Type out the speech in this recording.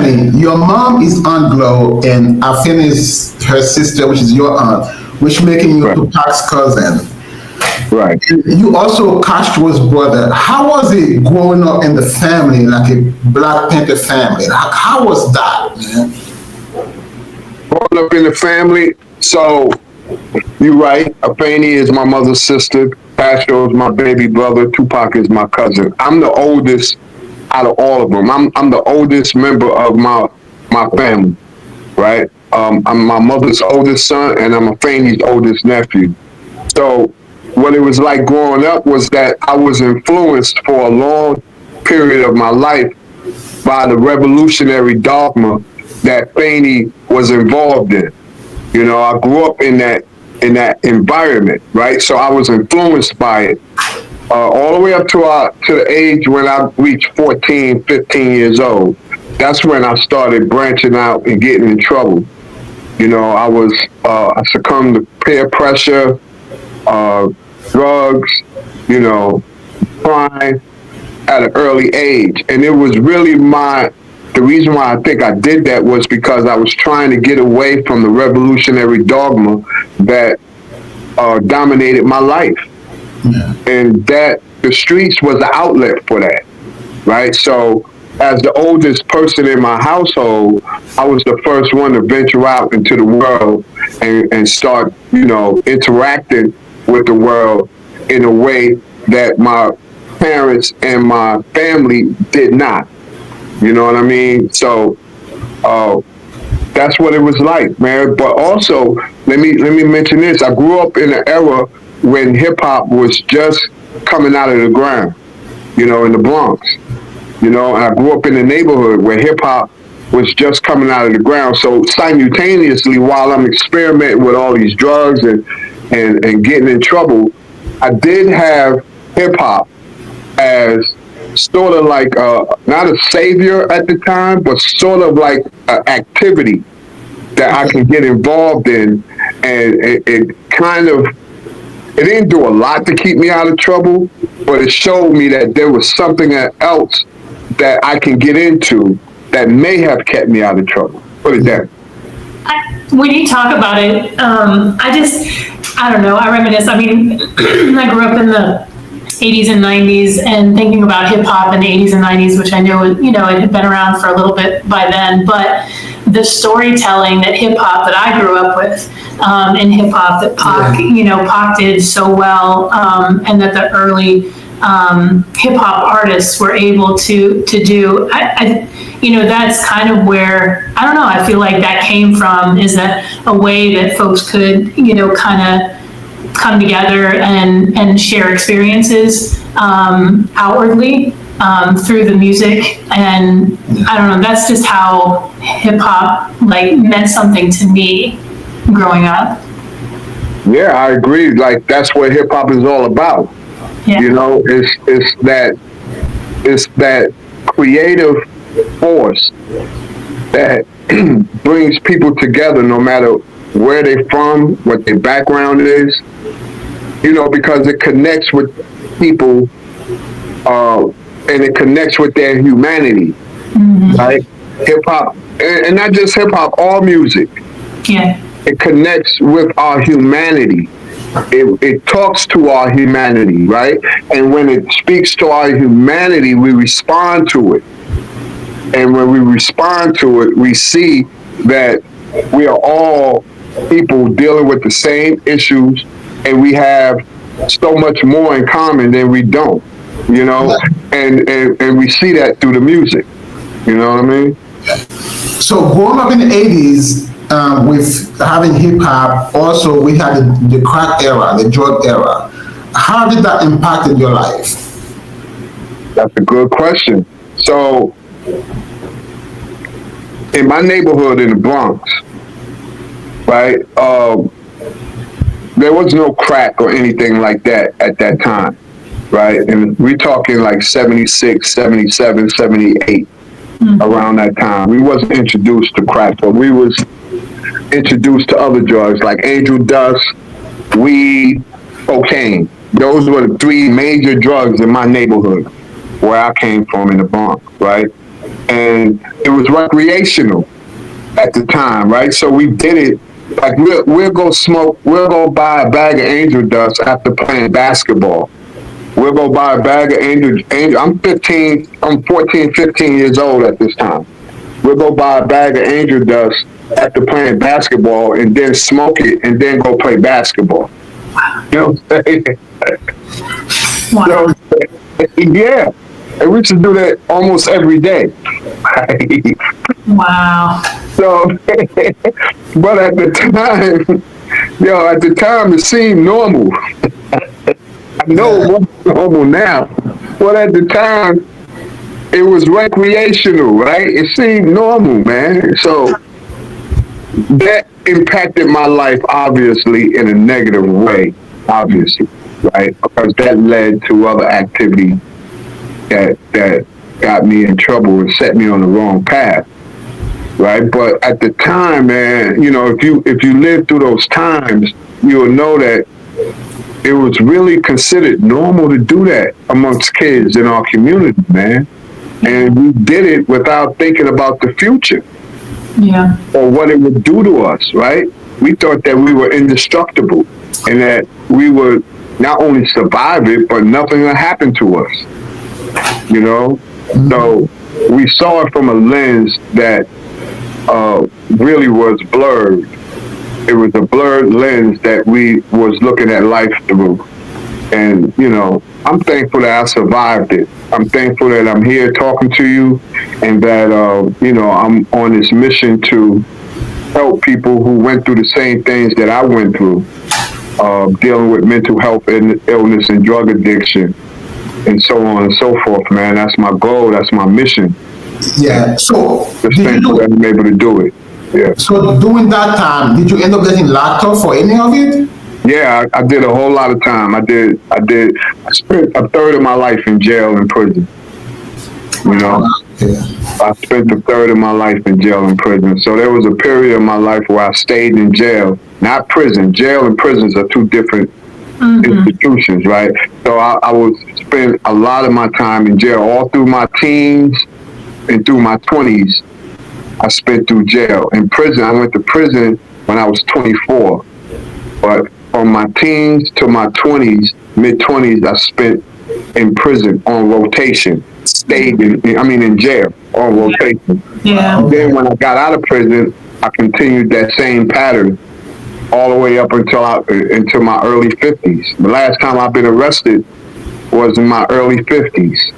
family, your mom is Aunt Glow, and Afin is her sister, which is your aunt, which making you Right. Tupac's cousin. Right. You also Castro's brother. How was it growing up in the family, like a Black Panther family? How was that, man? Growing up in the family, so you're right. Afeni is my mother's sister. Castro is my baby brother. Tupac is my cousin. I'm the oldest out of all of them. I'm the oldest member of my family, right? I'm my mother's oldest son, and I'm Afeni's oldest nephew. So what it was like growing up was that I was influenced for a long period of my life by the revolutionary dogma that Faney was involved in. You know, I grew up in that environment, right? So I was influenced by it all the way up to the age when I reached 14, 15 years old. That's when I started branching out and getting in trouble. You know, I succumbed to peer pressure, drugs, you know, crime at an early age. And it was really the reason why I think I did that was because I was trying to get away from the revolutionary dogma that dominated my life. Yeah. And that the streets was the outlet for that, right? So as the oldest person in my household, I was the first one to venture out into the world and start, you know, interacting with the world in a way that my parents and my family did not. You know what I mean? So that's what it was like, man. But also, let me mention this. I grew up in an era when hip hop was just coming out of the ground, you know, in the Bronx. You know, and I grew up in a neighborhood where hip hop was just coming out of the ground. So simultaneously, while I'm experimenting with all these drugs and getting in trouble, I did have hip hop as sort of like not a savior at the time, but sort of like an activity that I can get involved in, and it kind of, it didn't do a lot to keep me out of trouble, but it showed me that there was something else that I can get into that may have kept me out of trouble. Put it there. When you talk about it, I don't know, I reminisce. I mean, I grew up in the 80s and 90s, and thinking about hip hop in the 80s and 90s, which I know, you know, it had been around for a little bit by then, but the storytelling that hip hop that I grew up with, and hip hop that Pac, you know, Pac did so well, and that the early hip hop artists were able to do, you know, that's kind of where, I don't know, I feel like that came from, is that a way that folks could, you know, kind of come together and share experiences outwardly through the music. And I don't know, that's just how hip hop like meant something to me growing up. Yeah, I agree. Like, that's what hip hop is all about. Yeah. You know, it's that creative force that brings people together no matter where they're from, what their background is, you know, because it connects with people and it connects with their humanity, right? Hip hop, and not just hip hop, all music. Yeah. It connects with our humanity. It talks to our humanity, right? And when it speaks to our humanity, we respond to it. And when we respond to it, we see that we are all people dealing with the same issues, and we have so much more in common than we don't, you know? And we see that through the music, you know what I mean? So growing up in the 80s, with having hip hop, also we had the crack era, the drug era. How did that impact your life? That's a good question. So in my neighborhood in the Bronx, right, there was no crack or anything like that at that time, right? And we're talking like 76, 77, 78, around that time. We wasn't introduced to crack, but we was introduced to other drugs like angel dust, weed, cocaine. Those were the three major drugs in my neighborhood where I came from in the Bronx, right? and it was recreational at the time, right? So we did it like we'll go smoke, we'll go buy a bag of angel dust after playing basketball. We'll go buy a bag of angel. I'm 14, 15 years old at this time. We'll go buy a bag of angel dust after playing basketball and then smoke it and then go play basketball. You know what I'm saying? Wow. So, yeah. And we should do that almost every day. Right? Wow. So, but at the time, it seemed normal. I know it wasn't normal now, but at the time, it was recreational, right? It seemed normal, man. So that impacted my life, obviously, in a negative way, obviously, right? Because that led to other activities that got me in trouble and set me on the wrong path, right? But at the time, man, you know, if you live through those times, you'll know that it was really considered normal to do that amongst kids in our community, man. And we did it without thinking about the future. Yeah. Or what it would do to us, right? We thought that we were indestructible and that we would not only survive it, but nothing would happen to us. You know? So we saw it from a lens that really was blurred. It was a blurred lens that we was looking at life through. And, you know, I'm thankful that I survived it. I'm thankful that I'm here talking to you and that, you know, I'm on this mission to help people who went through the same things that I went through, dealing with mental health and illness and drug addiction and so on and so forth, man. That's my goal. That's my mission. Yeah. So, Just thankful that I'm able to do it. Yeah. So during that time, did you end up getting locked up for any of it? Yeah, I did a whole lot of time. I spent a third of my life in jail and prison. You know, I spent a third of my life in jail and prison. So there was a period of my life where I stayed in jail, not prison. Jail and prisons are two different institutions, right? So I would spend a lot of my time in jail, all through my teens and through my 20s. I spent through jail. In prison, I went to prison when I was 24. But from my teens to my 20s, mid-20s, I spent in prison on rotation. Stayed in jail on rotation. Yeah. Then when I got out of prison, I continued that same pattern all the way up until my early 50s. The last time I've been arrested was in my early 50s.